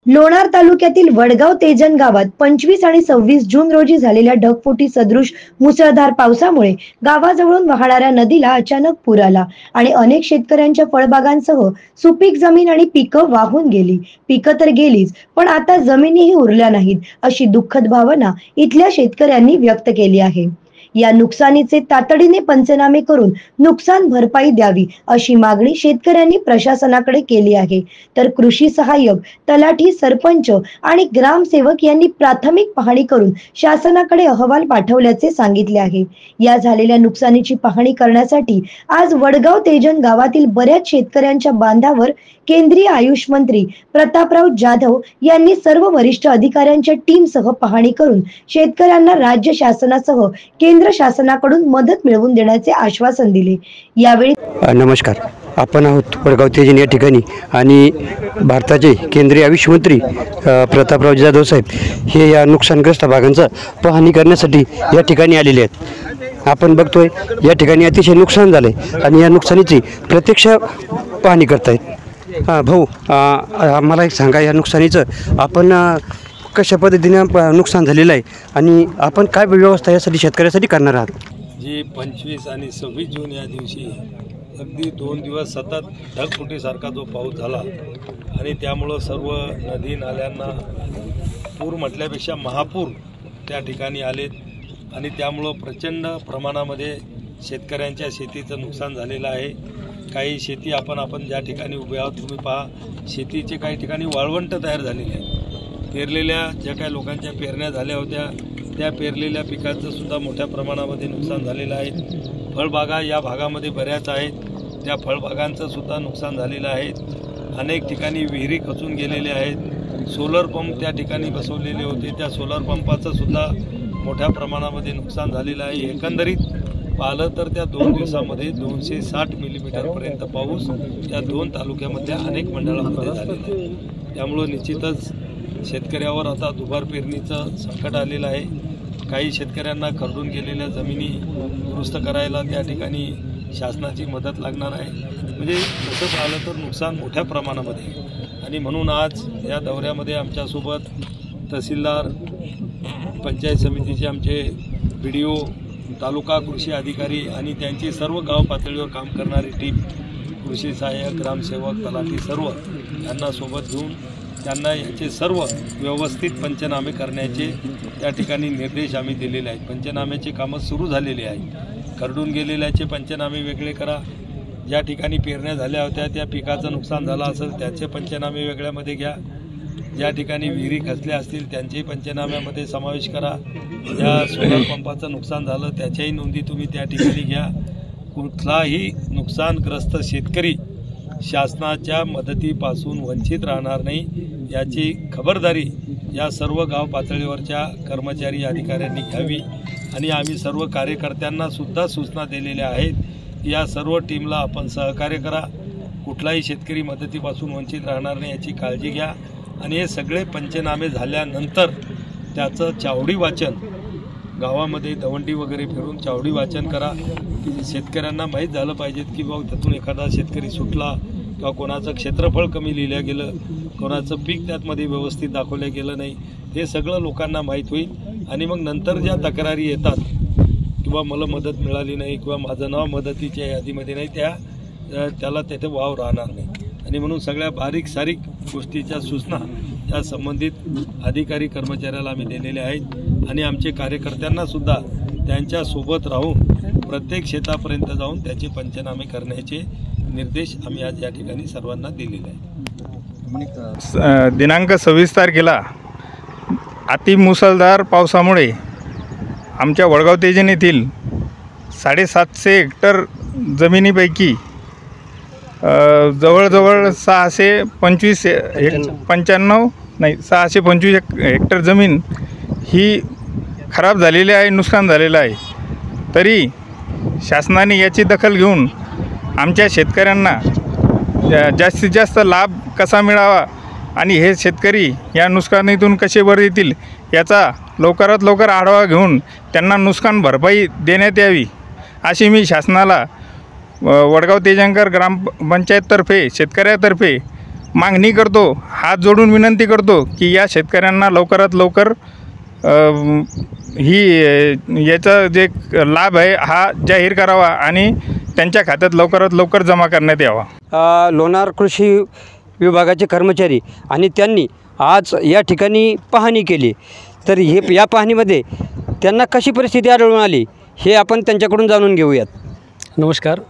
लोणार तालुक्यातील वडगाव तेजन गावात 25 आणि 26 जून रोजी झालेल्या ढगफुटी सदृश मुसळधार पावसामुळे गावाजवळून वाहणाऱ्या नदीला अचानक पूर आला आणि अनेक शेतकऱ्यांच्या फळबागांसह सुपीक जमीन आणि पिकं वाहून गेली। पिकं तर गेलीच, पण आता जमिनीही उरल्या नाहीत, अशी दुःखद भावना इथल्या शेतकऱ्यांनी व्यक्त केली आहे। या नुकसानीचे तातडीने पंचनामे करून नुकसान भरपाई द्यावी अशी मागणी शेतकऱ्यांनी प्रशासनाकडे केली आहे। तर कृषी सहाय्यक, तलाठी, सरपंच आणि ग्रामसेवक यांनी प्राथमिक पाहणी करून शासनाकडे अहवाल पाठवल्याचे सांगितले आहे। या झालेल्या नुकसानीची पाहणी करण्यासाठी आज वडगाव तेजन गावातील बऱ्याच शेतकऱ्यांच्या बांधावर केंद्रीय आयुष मंत्री प्रतापराव जाधव यांनी सर्व वरिष्ठ अधिकाऱ्यांच्या टीमसह पाहणी करून शेतकऱ्यांना राज्य शासनासह केंद्र शासनाकडून मदत मिळवून देण्याचे आश्वासन दिले। यावेळी नमस्कार, आपण आहोत वडगाव तेजन या ठिकाणी आणि भारताचे केंद्रीय आयुष मंत्री प्रतापराव जाधव साहेब हे या नुकसानग्रस्त भागांचा पाहणी करण्यासाठी या ठिकाणी आलेले आहेत। आपण बघतोय या ठिकाणी अतिशय नुकसान झाले आणि या नुकसानीची प्रत्यक्ष पाहणी करतायत। भाऊ, मला एक सांगा, या नुकसानीचं आपण कशा पद्धतीने नुकसान झालेलं आहे आणि आपण काय व्यवस्था यासाठी शेतकऱ्यासाठी करणार आहात? जी 25 आणि 26 जून या दिवशी अगदी 2 दिवस सतत ढगफुटीसारखा जो पाऊस झाला आणि त्यामुळं सर्व नदी नाल्यांना पूर म्हटल्यापेक्षा महापूर त्या ठिकाणी आलेत आणि त्यामुळं प्रचंड प्रमाणामध्ये शेतकऱ्यांच्या शेतीचं नुकसान झालेलं आहे। काही शेती आपण ज्या ठिकाणी उभे आहोत तुम्ही पहा, शेतीचे काही ठिकाणी वाळवंट तयार झालेले आहे। पेरलेल्या ज्या काही लोकांच्या पेरण्या झाल्या होत्या त्या पेरलेल्या पिकांचं सुद्धा मोठ्या प्रमाणामध्ये नुकसान झालेलं आहे। फळबागा या भागामध्ये बऱ्याच आहेत, त्या फळबागांचं सुद्धा नुकसान झालेलं आहे। अनेक ठिकाणी विहिरी खचून गेलेल्या आहेत। सोलर पंप त्या ठिकाणी बसवलेले होते, त्या सोलर पंपाचं सुद्धा मोठ्या प्रमाणामध्ये नुकसान झालेलं आहे। एकंदरीत पाहिलं तर त्या 2 दिवसामध्ये 260 मिलीमीटरपर्यंत पाऊस या 2 तालुक्यामधल्या अनेक मंडळामध्ये झालेला आहे। त्यामुळं निश्चितच शेतकऱ्यावर आता दुबार पेरणीचं संकट आलेलं आहे। काही शेतकऱ्यांना खरडून गेलेल्या जमिनी दुरुस्त करायला त्या ठिकाणी शासनाची मदत लागणार आहे। म्हणजे तसं पाहिलं तर नुकसान मोठ्या प्रमाणामध्ये आणि म्हणून आज या दौऱ्यामध्ये आमच्यासोबत तहसीलदार, पंचायत समितीचे आमचे BDO, तालुका कृषी अधिकारी आणि त्यांची सर्व गाव पातळीवर काम करणारी टीम, कृषी सहाय्यक, ग्रामसेवक, तलाठी सर्व यांना सोबत घेऊन त्यांना याचे सर्व व्यवस्थित पंचनामे करण्याचे त्या ठिकाणी निर्देश आम्ही दिलेले आहेत। पंचनाम्याची कामं सुरू झालेली आहेत। खरडून गेलेल्याचे पंचनामे वेगळे करा, ज्या ठिकाणी पेरण्या झाल्या होत्या त्या पिकाचं नुकसान झालं असेल त्याचे पंचनामे वेगळ्यामध्ये घ्या, ज्या ठिकाणी विहिरी खचल्या असतील त्यांचेही पंचनाम्यामध्ये समावेश करा, ज्या सोलर पंपाचं नुकसान झालं त्याच्याही नोंदी तुम्ही त्या ठिकाणी घ्या। कुठलाही नुकसानग्रस्त शेतकरी शासनाच्या मदतीपासून वंचित राहणार नाही याची खबरदारी या सर्व गाव पातळीवरच्या कर्मचारी अधिकाऱ्यांनी घ्यावी आणि आम्ही सर्व कार्यकर्त्यांना सुद्धा सूचना दिलेल्या आहेत। या सर्व टीमला आपण सहकार्य करा, कुठलाही शेतकरी मदतीपासून वंचित राहणार नाही याची काळजी घ्या आणि हे सगळे पंचनामे झाल्यानंतर त्याचं चावडी वाचन गावामध्ये दवंडी वगैरे फिरून चावडी वाचन करा की शेतकऱ्यांना माहीत झालं पाहिजे की बाबा त्यातून एखादा शेतकरी सुटला किंवा कोणाचं क्षेत्रफळ कमी लिहिलं गेलं, कोणाचं पीक त्यातमध्ये व्यवस्थित दाखवलं गेलं नाही, हे सगळं लोकांना माहीत होईल आणि मग नंतर ज्या तक्रारी येतात किंवा मला मदत मिळाली नाही किंवा माझं नाव मदतीच्या यादीमध्ये नाही त्याला तेथे वाव राहणार नाही। आणि म्हणून सगळ्या बारीक सारीक गोष्टीच्या सूचना या संबंधित अधिकारी कर्मचाऱ्याला आम्ही दिलेल्या आहेत आणि आमचे कार्यकर्त्यांना सुद्धा त्यांच्यासोबत राहून प्रत्येक शेतापर्यंत जाऊन त्याचे पंचनामे करण्याचे निर्देश आम्ही आज या ठिकाणी सर्वांना दिलेले आहेत। दिनांक 26 तारखेला अतिमुसळधार पावसामुळे आमच्या वडगाव तेजन येथील 750 हेक्टर जमिनीपैकी जवळजवळ 625 हेक्टर जमीन ही खराब झालेली आहे, नुकसान झालेलं आहे। तरी शासनाने याची दखल घेऊन आमच्या शेतकऱ्यांना जास्तीत जास्त लाभ कसा मिळावा आणि हे शेतकरी या नुकसानीतून कसे वर येतील याचा लवकरात लवकर आढावा घेऊन त्यांना नुकसान भरपाई देण्यात यावी अशी मी शासनाला वडगाव तेजनकर ग्रामपंचायततर्फे शेतकऱ्यातर्फे मागणी करतो, हात जोडून विनंती करतो की या शेतकऱ्यांना लवकरात लवकर याचा जे लाभ आहे हा जाहीर करावा आणि त्यांच्या खात्यात लवकरात लवकर जमा करण्यात यावा. लोणार कृषी विभागाचे कर्मचारी आणि त्यांनी आज या ठिकाणी पाहणी केली. तर या पाहणीमध्ये त्यांना कशी परिस्थिती आढळून आली हे आपण त्यांच्याकडून जाणून घेऊयात. नमस्कार,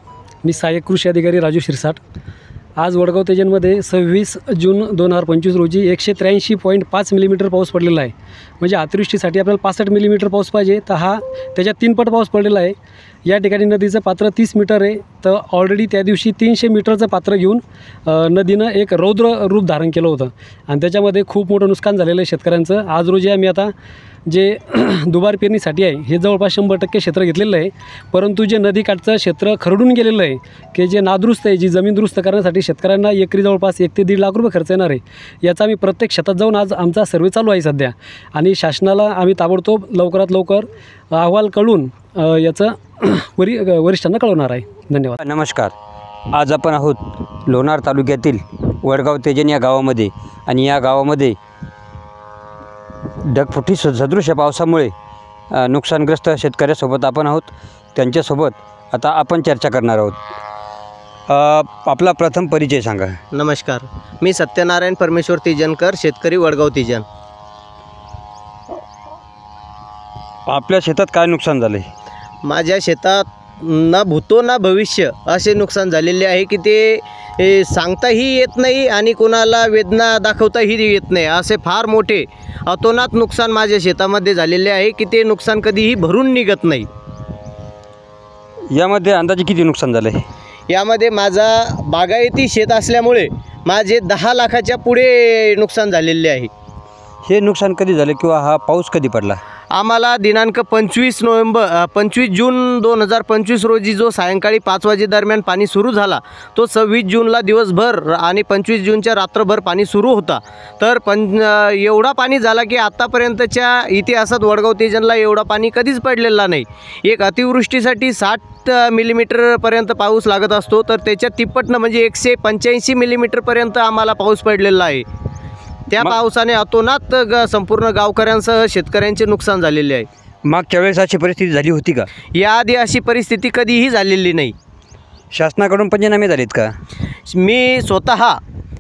मी सहाय्यक कृषी अधिकारी राजू शिरसाट. आज वडगाव तेजनमध्ये 26 जून 2025 रोजी 183.5 मिलीमीटर पाऊस पडलेला आहे. म्हणजे अतिवृष्टीसाठी आपल्याला 65 मिलीमीटर पाऊस पाहिजे, तर हा त्याच्या 3 पट पाऊस पडलेला आहे. या ठिकाणी नदीचं पात्र 30 मीटर आहे. तर ऑलरेडी त्या दिवशी 300 मीटरचं पात्र घेऊन नदीनं एक रौद्र रूप धारण केलं होतं आणि त्याच्यामध्ये खूप मोठं नुकसान झालेलं आहे शेतकऱ्यांचं. आज रोजी आम्ही आता जे दुबार पेरणीसाठी आहे हे जवळपास 100% क्षेत्र घेतलेलं आहे. परंतु जे नदीकाठचं क्षेत्र खरडून गेलेलं आहे की जे नादुरुस्त आहे, जी जमीन दुरुस्त करण्यासाठी शेतकऱ्यांना एकरी जवळपास 1 ते 1.5 लाख रुपये खर्च येणार आहे. याचा आम्ही प्रत्येक शेतात जाऊन आज आमचा सर्वे चालू आहे सध्या आणि शासनाला आम्ही ताबडतोब लवकरात लवकर अहवाल कळून याचं वरिष्ठांना कळवणार आहे. धन्यवाद. नमस्कार, आज आपण आहोत लोणार तालुक्यातील वडगाव तेजन या गावामध्ये आणि या गावामध्ये ढगफुटी सदृश पावसामुळे नुकसानग्रस्त शेतकऱ्यासोबत आपण आहोत. त्यांच्यासोबत आता आपण चर्चा करणार आहोत. आपला प्रथम परिचय सांगा. नमस्कार, मी सत्यनारायण परमेश्वर तिजनकर, शेतकरी वडगाव तिजन. आपल्या शेतात काय नुकसान झालं? माझ्या शेतात ना भूतो ना भविष्य असे नुकसान झालेले आहे की ते सांगताही येत नाही आणि कोणाला वेदना दाखवताही येत नाही. असे फार मोठे अतोनात नुकसान माझ्या शेतामध्ये झालेले आहे की ते नुकसान कधीही भरून निघत नाही. यामध्ये अंदाजे किती नुकसान झालं आहे? यामध्ये माझा बागायती शेत असल्यामुळे माझे 10 लाखाच्या पुढे नुकसान झालेले आहे. हे नुकसान कधी झालं किंवा हा पाऊस कधी पडला? आम्हाला दिनांक 25 जून 2025 रोजी जो सायंकाळी 5 वाजेदरम्यान पाणी सुरू झाला तो 26 जूनला दिवसभर आणि 25 जूनच्या रात्रभर पाणी सुरू होता. तर एवढा पाणी झाला की आत्तापर्यंतच्या इतिहासात वडगाव तेजनला एवढा पाणी कधीच पडलेला नाही. एक अतिवृष्टीसाठी 60 मिलीमीटरपर्यंत पाऊस लागत असतो, तर त्याच्या तिप्पटनं म्हणजे 185 मिलीमीटरपर्यंत आम्हाला पाऊस पडलेला आहे. त्या पावसाने अतोनात संपूर्ण गावकऱ्यांसह शेतकऱ्यांचे नुकसान झालेले आहे. मागच्या वेळेस अशी परिस्थिती झाली होती का? याआधी अशी परिस्थिती कधीही झालेली नाही. शासनाकडून पंचनामे झालेत का? मी स्वतः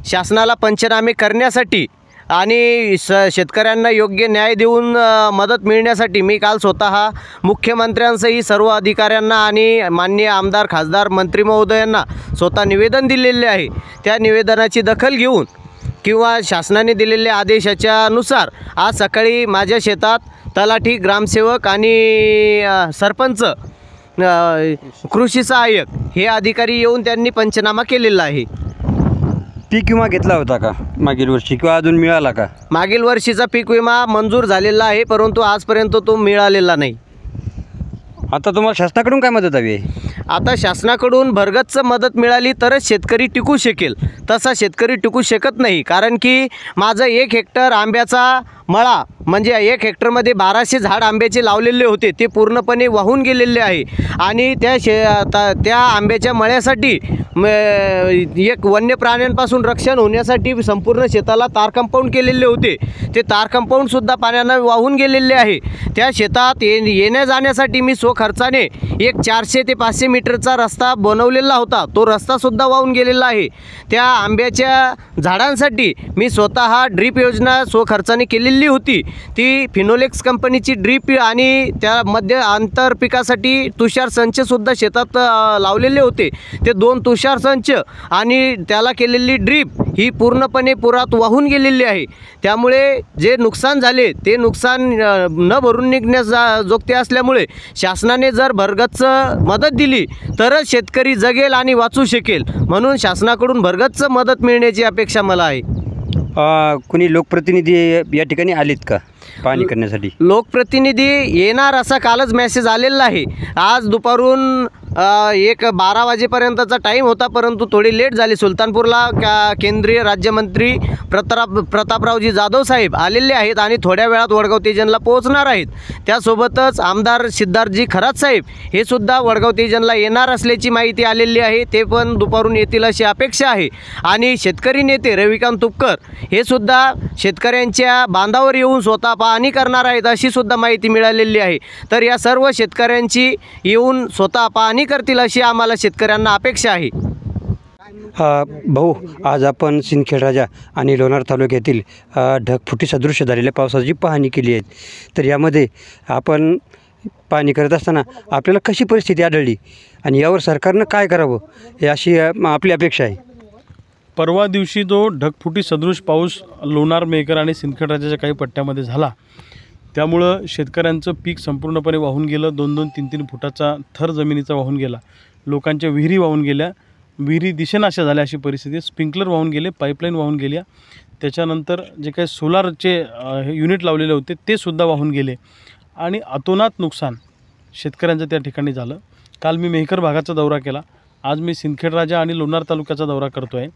शासनाला पंचनामे करण्यासाठी आणि शेतकऱ्यांना योग्य न्याय देऊन मदत मिळण्यासाठी मी काल स्वतः मुख्यमंत्र्यांसही सर्व अधिकाऱ्यांना आणि माननीय आमदार, खासदार, मंत्री महोदयांना स्वतः निवेदन दिलेले आहे. त्या निवेदनाची दखल घेऊन किंवा शासनाने दिलेल्या आदेशाच्यानुसार आज सकाळी माझ्या शेतात तलाठी, ग्रामसेवक आणि सरपंच, कृषी सहाय्यक हे अधिकारी येऊन त्यांनी पंचनामा केलेला आहे. पीक विमा घेतला होता का मागील वर्षी किंवा अजून मिळाला का? मागील वर्षीचा पीक विमा मंजूर झालेला आहे, परंतु आजपर्यंत तो मिळालेला नाही. आता तुम्हाला शासनाकडून काय मदत हवी आहे? आता शासनाकडून भरगच्च मदत मिळाली तरच शेतकरी टिकू शकेल. तसा शेतकरी टिकू शकत नाही, कारण की माझं 1 हेक्टर आंब्याचा मळा म्हणजे 1 हेक्टरमध्ये 1200 झाड आंब्याचे लावलेले होते, ते पूर्णपणे वाहून गेलेले आहे. आणि त्या आंब्याच्या मळ्यासाठी एक वन्य प्राण्यांपासून रक्षण होण्यासाठी संपूर्ण शेताला तार कंपाऊंड केलेले होते, ते तार कंपाऊंडसुद्धा पाण्यानं वाहून गेलेले आहे. त्या शेतात येण्या जाण्यासाठी मी स्वखर्चाने एक 400 ते 500 मीटरचा रस्ता बनवलेला होता, तो रस्तासुद्धा वाहून गेलेला आहे. त्या आंब्याच्या झाडांसाठी मी स्वतः ड्रीप योजना स्वखर्चाने केलेली होती. ती फिनोलेक्स कंपनीची ड्रीप आणि त्यामध्ये आंतरपिकासाठी तुषार संचसुद्धा शेतात लावलेले होते. ते 2 तुषार संच आणि त्याला केलेली ड्रीप ही पूर्णपणे पुरात वाहून गेलेली आहे. त्यामुळे जे नुकसान झाले ते नुकसान न भरून निघण्यास जोगते असल्यामुळे शासनाने जर भरगच्च मदत दिली तरच शेतकरी जगेल आणि वाचू शकेल. म्हणून शासनाकडून भरगच्च मदत मिळण्याची अपेक्षा मला आहे. कुणी लोकप्रतिनिधी या ठिकाणी आलेत का पाहणी करण्यासाठी? लोकप्रतिनिधी येणार असा कालच मेसेज आलेला आहे. आज दुपारून एक 12 वाजेपर्यंतचा टाईम होता, परंतु थोडी लेट झाली. सुलतानपूरला केंद्रीय राज्यमंत्री प्रतापरावजी जाधव साहेब आलेले आहेत आणि थोड्या वेळात वडगाव तेजनला पोहोचणार आहेत. त्यासोबतच आमदार सिद्धार्थजी खरात साहेब हे सुद्धा वडगाव तेजनला येणार असल्याची माहिती आलेली आहे. ते पण दुपारून येतील अशी अपेक्षा आहे. आणि शेतकरी नेते रविकांत तुपकर हे सुद्धा शेतकऱ्यांच्या बांधावर येऊन स्वतः पाहणी करणार आहेत अशी सुद्धा माहिती मिळालेली आहे. तर या सर्व शेतकऱ्यांची येऊन स्वतः पाहणी करतील अशी आम्हाला शेतकऱ्यांना अपेक्षा आहे. भाऊ, आज आपण सिंदखेड राजा आणि लोणार तालुक्यातील ढगफुटी सदृश झालेल्या पावसाची पाहणी केली आहे. तर यामध्ये आपण पाहणी करत असताना आपल्याला कशी परिस्थिती आढळली आणि यावर सरकारनं काय करावं हे अशी आपली अपेक्षा आहे. परवा दिवशी जो ढगफुटी सदृश पाऊस लोणार, मेहकर आणि सिंदखेड राजाच्या काही पट्ट्यामध्ये झाला, त्यामुळं शेतकऱ्यांचं पीक संपूर्णपणे वाहून गेलं. 2-2, 3-3 फुटाचा थर जमिनीचा वाहून गेला. लोकांच्या विहिरी वाहून गेल्या, विहिरी दिसेनाशा झाल्या अशी परिस्थिती. स्प्रिंकलर वाहून गेले, पाईपलाईन वाहून गेल्या. त्याच्यानंतर जे काही सोलारचे युनिट लावलेले होते ते सुद्धा वाहून गेले आणि अतोनात नुकसान शेतकऱ्यांचं त्या ठिकाणी झालं. काल मी मेहकर भागाचा दौरा केला. आज मी सिंदखेड राजा आणि लोणार तालुक्याचा दौरा करतो आहे.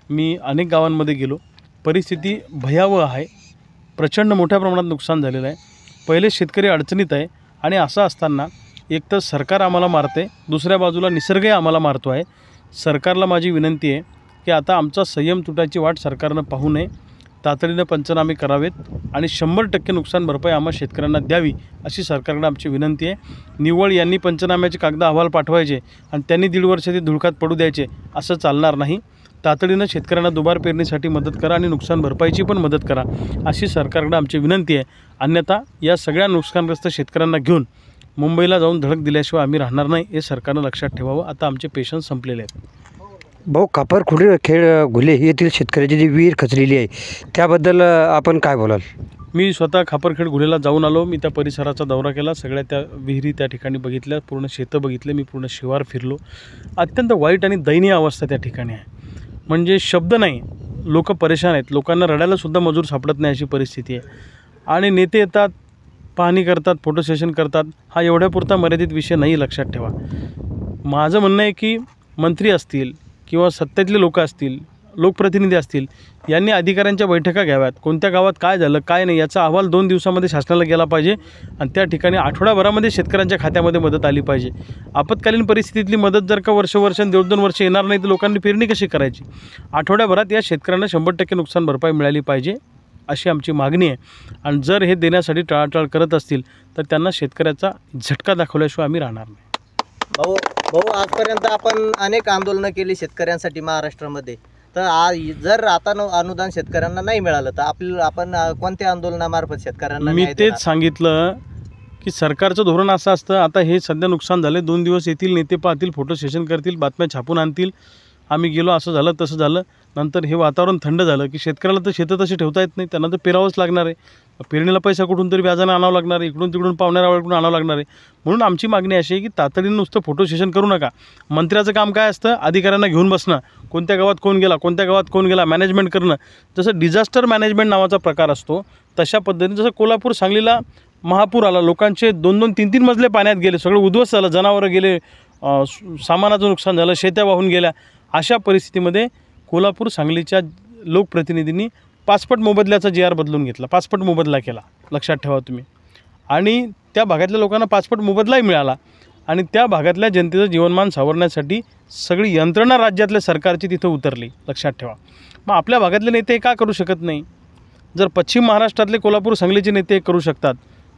मी अनेक गावांमध्ये गेलो. परिस्थिती भयावह आहे. प्रचंड मोठ्या प्रमाणात नुकसान झालेलं आहे. पहिले शेतकरी अडचणीत आहे आणि असं असताना एक तर सरकार आम्हाला मारते, दुसऱ्या बाजूला निसर्गही आम्हाला मारतो आहे. सरकारला माझी विनंती आहे की आता आमचा संयम तुटायची वाट सरकारनं पाहू नये, तातडीनं पंचनामे करावेत आणि 100% नुकसान भरपाई आम्हा शेतकऱ्यांना द्यावी अशी सरकारकडे आमची विनंती आहे. निव्वळ यांनी पंचनाम्याचे कागद अहवाल पाठवायचे आणि त्यांनी 1.5 वर्ष ते धुळकात पडू द्यायचे असं चालणार नाही. तातडीनं शेतकऱ्यांना दुबार पेरणीसाठी मदत करा आणि नुकसान भरपाईची पण मदत करा अशी सरकारकडे आमची विनंती आहे. अन्यथा या सगळ्या नुकसानग्रस्त शेतकऱ्यांना घेऊन मुंबईला जाऊन धडक दिल्याशिवाय आम्ही राहणार नाही हे सरकारनं लक्षात ठेवावं. आता आमचे पेशन्स संपलेले आहेत. भाऊ, खापरखेड घुले येथील शेतकऱ्याची जी विहीर खचलेली आहे त्याबद्दल आपण काय बोलाल? मी स्वतः खापरखेड घुलेला जाऊन आलो. मी त्या परिसराचा दौरा केला. सगळ्या त्या विहिरी त्या ठिकाणी बघितल्या, पूर्ण शेतं बघितले, मी पूर्ण शिवार फिरलो. अत्यंत वाईट आणि दयनीय अवस्था त्या ठिकाणी आहे. म्हणजे शब्द नाही, लोक परेशान आहेत. लोकांना रडायलासुद्धा मजूर सापडत नाही अशी परिस्थिती आहे. आणि नेते येतात, पाहणी करतात, फोटो सेशन करतात. हा एवढ्यापुरता मर्यादित विषय नाही, लक्षात ठेवा. माझं म्हणणं आहे की मंत्री असतील किंवा सत्तेतले लोक असतील, लोकप्रतिनिधी असतील, यांनी अधिकाऱ्यांच्या बैठका घ्याव्यात. कोणत्या गावात काय झालं काय नाही याचा अहवाल 2 दिवसामध्ये शासनाला गेला पाहिजे आणि त्या ठिकाणी आठवड्याभरामध्ये शेतकऱ्यांच्या खात्यामध्ये मदत आली पाहिजे. आपत्कालीन परिस्थितीतली मदत जर का वर्ष 1.5-2 वर्ष येणार नाही तर लोकांनी पेरणी कशी करायची? आठवड्याभरात या शेतकऱ्यांना 100% नुकसान भरपाई मिळाली पाहिजे अशी आमची मागणी आहे. आणि जर हे देण्यासाठी टाळाटाळ करत असतील तर त्यांना शेतकऱ्याचा झटका दाखवल्याशिवाय आम्ही राहणार नाही. भाऊ, आजपर्यंत आपण अनेक आंदोलनं केली शेतकऱ्यांसाठी महाराष्ट्रामध्ये. तर जर आता अनुदान शेतकऱ्यांना नाही मिळालं तर आपण कोणत्या आंदोलनामार्फत शेतकऱ्यांना? मी तेच सांगितलं की सरकारचं धोरण असं असतं. आता हे सध्या नुकसान झाले, 2 दिवस येतील, नेते पाहतील, फोटो सेशन करतील, बातम्या छापून आणतील, आम्ही गेलो, असं झालं तसं झालं. नंतर हे वातावरण थंड झालं की शेतकऱ्याला तर शेतं तशी ठेवता येत नाही, त्यांना तर पेरावंच लागणार आहे. पेरणीला पैसा कुठून तरी व्याजाने आणावं लागणार आहे, इकडून तिकडून पाहुण्यारावळकडून आणावं लागणार आहे. म्हणून आमची मागणी अशी आहे की तातडीनं नुसतं फोटो सेशन करू नका. मंत्र्याचं काम काय असतं? अधिकाऱ्यांना घेऊन बसणं, कोणत्या गावात कोण गेला, कोणत्या गावात कोण गेला, मॅनेजमेंट करणं. जसं डिझास्टर मॅनेजमेंट नावाचा प्रकार असतो तशा पद्धतीने, जसं कोल्हापूर सांगलीला महापूर आला, लोकांचे 2-2, 3-3 मजले पाण्यात गेले, सगळं उद्ध्वस्त झालं, जनावरं गेले, सामानाचं नुकसान झालं, शेत्या वाहून गेल्या. अशा परिस्थितीमध्ये कोल्हापूर सांगलीच्या लोकप्रतिनिधींनी 5 पट मोबदल्याचा GR बदलून घेतला, 5 पट मोबदला केला, लक्षात ठेवा तुम्ही. आणि त्या भागातल्या लोकांना 5 पट मोबदलाही मिळाला आणि त्या भागातल्या जनतेचं जीवनमान सावरण्यासाठी सगळी यंत्रणा राज्यातल्या सरकारची तिथं उतरली, लक्षात ठेवा. मग आपल्या भागातले नेते का करू शकत नाही? जर पश्चिम महाराष्ट्रातले कोल्हापूर सांगलीचे नेते करू शकतात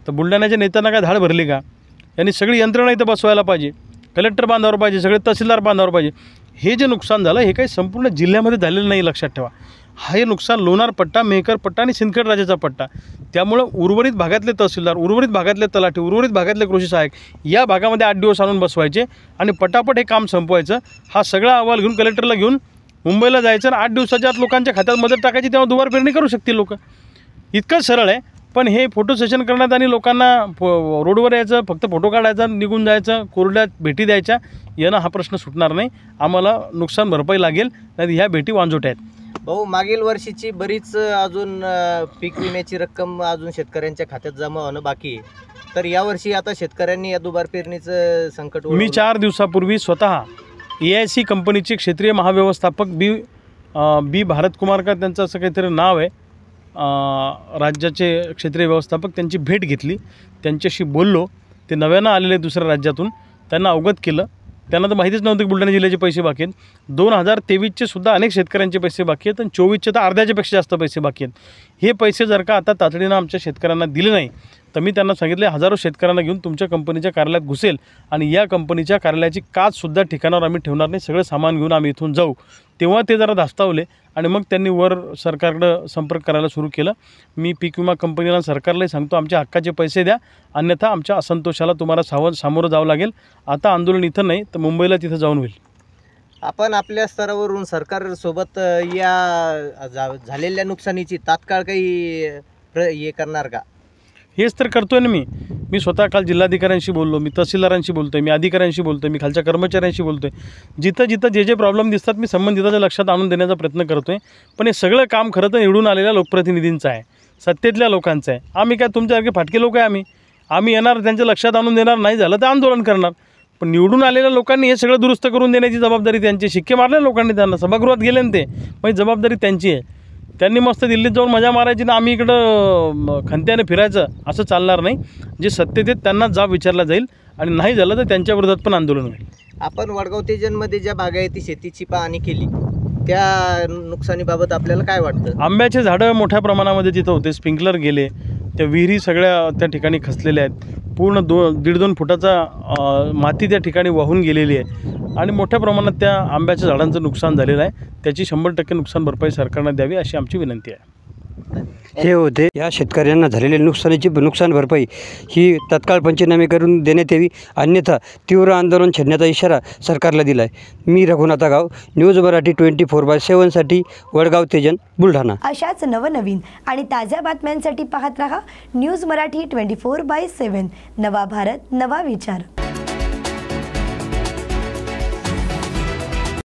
तर बुलढाण्याच्या नेत्यांना काय धाड भरली का? यांनी सगळी यंत्रणा इथं बसवायला पाहिजे, कलेक्टर बांधावर पाहिजे, सगळे तहसीलदार बांधावर पाहिजे. हे जे नुकसान झालं हे काही संपूर्ण जिल्ह्यामध्ये झालेलं नाही, लक्षात ठेवा. हे नुकसान लोणार पट्टा, मेहकर पट्टा आणि सिंदखेड राजाचा पट्टा. त्यामुळं उर्वरित भागातले तहसीलदार, उर्वरित भागातले तलाठी, उर्वरित भागातले कृषी सहाय्यक या भागामध्ये 8 दिवस आणून बसवायचे आणि पटापट हे काम संपवायचं. हा सगळा अहवाल घेऊन कलेक्टरला घेऊन मुंबईला जायचं आणि 8 दिवसाच्या आत लोकांच्या खात्यात मदत टाकायची, तेव्हा दुबार पेरणी करू शकतील लोक. इतकं सरळ आहे. पण हे फोटो सेशन करण्यात आणि लोकांना रोडवर यायचं, फक्त फोटो काढायचा, निघून जायचं, कोरड्या भेटी द्यायच्या, यानं हा प्रश्न सुटणार नाही. आम्हाला नुकसान भरपाई लागेल, नाही ह्या भेटी वांजोट्या आहेत. भाऊ, मागील वर्षीची बरीच अजून पीक विम्याची रक्कम अजून शेतकऱ्यांच्या खात्यात जमा होणं बाकी आहे. तर यावर्षी आता शेतकऱ्यांनी या दुबार पेरणीचं संकट मी ओढवलं. 4 दिवसापूर्वी स्वतः AIC कंपनीचे क्षेत्रीय महाव्यवस्थापक बी भारतकुमार का त्यांचं असं काहीतरी नाव आहे, राज्याचे क्षेत्रीय व्यवस्थापक, त्यांची भेट घेतली, त्यांच्याशी बोललो. ते नव्यानं आलेले दुसऱ्या राज्यातून, त्यांना अवगत केलं. त्यांना तर माहितीच नव्हतं की बुलढाणा जिल्ह्याचे पैसे बाकी आहेत. 2023चे सुद्धा अनेक शेतकऱ्यांचे पैसे बाकी आहेत आणि 24चे तर अर्ध्याच्यापेक्षा जास्त पैसे बाकी आहेत. हे पैसे जर का आता तातडीनं आमच्या शेतकऱ्यांना दिले नाही तर मी त्यांना सांगितले, हजारो शेतकऱ्यांना घेऊन तुमच्या कंपनीच्या कार्यालयात घुसेल आणि या कंपनीच्या कार्यालयाची काचसुद्धा ठिकाणावर आम्ही ठेवणार नाही, सगळं सामान घेऊन आम्ही इथून जाऊ. तेव्हा ते जरा धास्तावले आणि मग त्यांनी वर सरकारकडं संपर्क करायला सुरू केलं. मी पीक विमा कंपनीला सरकारलाही सांगतो, आमच्या हक्काचे पैसे द्या, अन्यथा आमच्या असंतोषाला तुम्हाला सामोरं जावं लागेल. आता आंदोलन इथं नाही तर मुंबईला तिथं जाऊन होईल. आपण आपल्या स्तरावरून सरकारसोबत झालेल्या नुकसानीची तात्काळ काही हे करणार का? हेच तर करतोय ना मी स्वतः काल जिल्हाधिकाऱ्यांशी बोललो, मी तहसीलदारांशी बोलतोय, मी अधिकाऱ्यांशी बोलतोय, मी खालच्या कर्मचाऱ्यांशी बोलतोय. जिथं जिथं जे प्रॉब्लेम दिसतात मी संबंधिताच्या लक्षात आणून देण्याचा प्रयत्न करतोय. पण हे सगळं काम खरं तर निवडून आलेल्या लोकप्रतिनिधींचं आहे, सत्तेतल्या लोकांचं आहे. आम्ही काय तुमच्यासारखे फाटके लोक आहे? आम्ही येणार, त्यांच्या लक्षात आणून देणार, नाही झालं तर आंदोलन करणार. पण निवडून आलेल्या लोकांनी हे सगळं दुरुस्त करून देण्याची जबाबदारी त्यांची. शिक्के मारले लोकांनी त्यांना, सभागृहात गेले ना ते, मग जबाबदारी त्यांची आहे. त्यांनी मस्त दिल्लीत जाऊन मजा मारायची ना आम्ही इकडं खंत्याने फिरायचं, असं चालणार नाही. जे सत्तेत आहेत त्यांना जाब विचारला जाईल आणि नाही झालं तर त्यांच्या विरोधात पण आंदोलन होईल. आपण वडगाव तेजनमध्ये ज्या बागायती शेतीची पाहणी केली त्या नुकसानीबाबत आपल्याला काय वाटतं? आंब्याचे झाडं मोठ्या प्रमाणामध्ये तिथं होते, स्प्रिंकलर गेले, त्या विहिरी सगळ्या त्या ठिकाणी खचलेल्या आहेत. पूर्ण 1.5-2 फुटाचा माती त्या ठिकाणी वाहून गेलेली आहे आणि मोठ्या प्रमाणात त्या आंब्याच्या झाडांचं नुकसान झालेलं आहे. त्याची 100% नुकसान भरपाई सरकारनं द्यावी अशी आमची विनंती आहे. हे होते या शेतकऱ्यांना झालेल्या नुकसान भरपाई ही तात्काळ पंचनामे करून देण्यात यावी, अन्यथा तीव्र आंदोलन छेडण्याचा इशारा सरकारला दिला आहे. मी रघुनाथ गाव, न्यूज मराठी 24/7 वडगाव तेजन, बुलढाणा. अशाच नवनवीन आणि ताज्या बातम्यांसाठी पाहत रहा न्यूज मराठी 24/7. नवा भारत, नवा विचार.